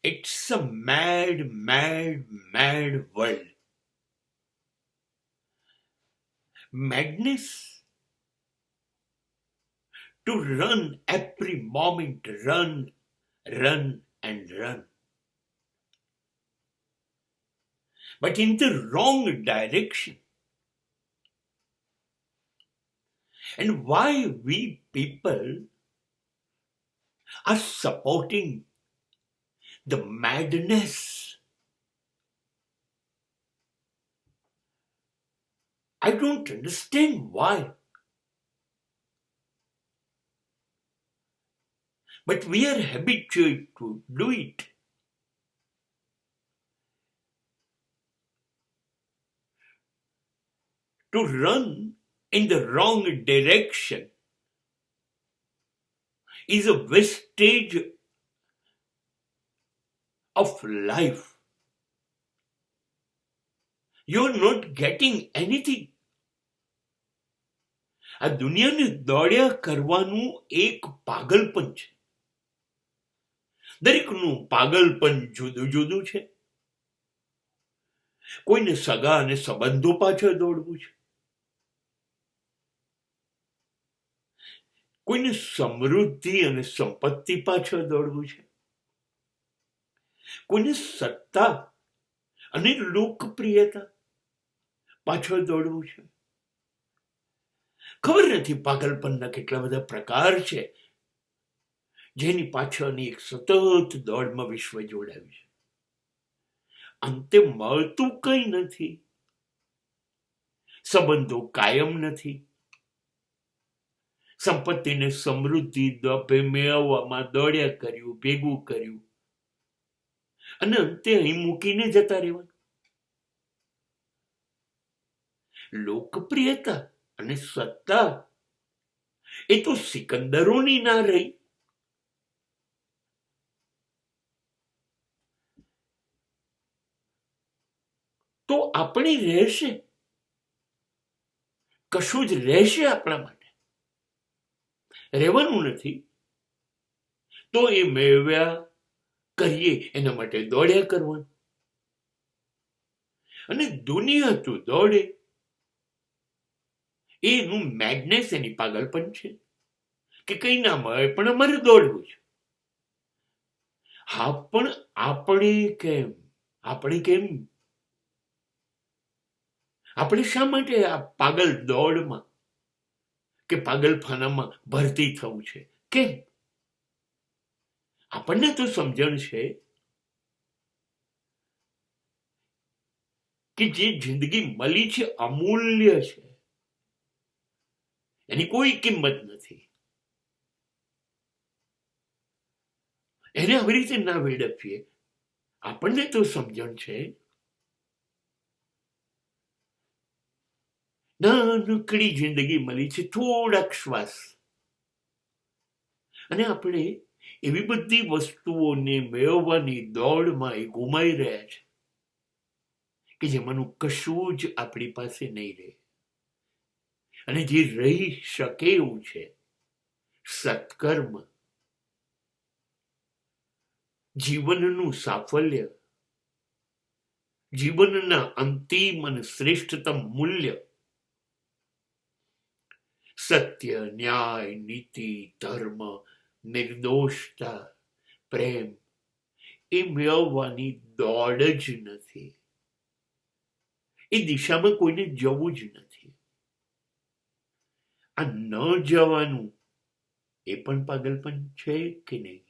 It's a mad, mad, mad world. Madness to run every moment, run, run, and run. But in the wrong direction. And why we people are supporting the madness? I don't understand why. But we are habituated to do it. To run in the wrong direction is a wastage of life. You're not getting anything. આ દુનિયાને દોડ્યા કરવાનું એક પાગલપન છે. દરેકનું પાગલપન જુદું જુદું છે. કોઈને સગા અને સંબંધો પાછળ દોડવું છે, કોઈને સમૃદ્ધિ અને સંપત્તિ પાછળ દોડવું છે, કોઈને સત્તા અને લોકપ્રિયતા પાછળ દોડવું છે. ખબર નથી પાગલપનના કેટલા બધા પ્રકાર છે જેની પાછળની એક સતત દોડમાં વિશ્વ જોડાયું છે. અંતે મળતું કંઈ નથી. સંબંધો કાયમ નથી. સંપત્તિને સમૃદ્ધિ મેળવવામાં દોડ્યા કર્યું, ભેગું કર્યું અને અંતે અહીં મૂકીને જતા રહેવાનું. લોકપ્રિયતા અને સત્તા એ તો સિકંદરોની ના રહી. તો આપણી રહેશે, કશું જ રહેશે આપણા માટે. રહેવાનું નથી તો એ મેળવ્યા કરીએ એના માટે દોડ્યા કરવાનું. અને દુનિયા તો દોડે એનું મેડનેસ, એની પાગલપન છે કે કઈ ના મળે પણ અમારે દોડવું છે. હા, પણ આપણે કેમ? આપણે શા માટે આ પાગલ દોડમાં કે પાગલખાનામાં ભરતી થવું છે? કેમ? આપણને તો સમજણ છે કે જે જિંદગી મળી છે અમૂલ્ય છે, એની કોઈ કિંમત નથી. એને આવી રીતે ના વેડફીએ. આપણને તો સમજણ છે. નાનકડી જિંદગી મળી છે, થોડાક શ્વાસ, અને આપણે એવી બધી વસ્તુઓને મેળવવાની દોડમાં એ ગુમાઈ રહ્યા છે કે જેમાંનું કશું જ આપણી પાસે નહીં રહે. અને જે રહી શકે એવું છે સત્કર્મ, જીવનનું સાફલ્ય, જીવનના અંતિમ અને શ્રેષ્ઠતમ મૂલ્ય, સત્ય, ન્યાય, નીતિ, ધર્મ, નિર્દોષતા, પ્રેમ એ મેળવવાની દોડ જ નથી. એ દિશામાં કોઈને જવું જ નથી. આ ન જવાનું એ પણ પાગલપન છે કે નહીં?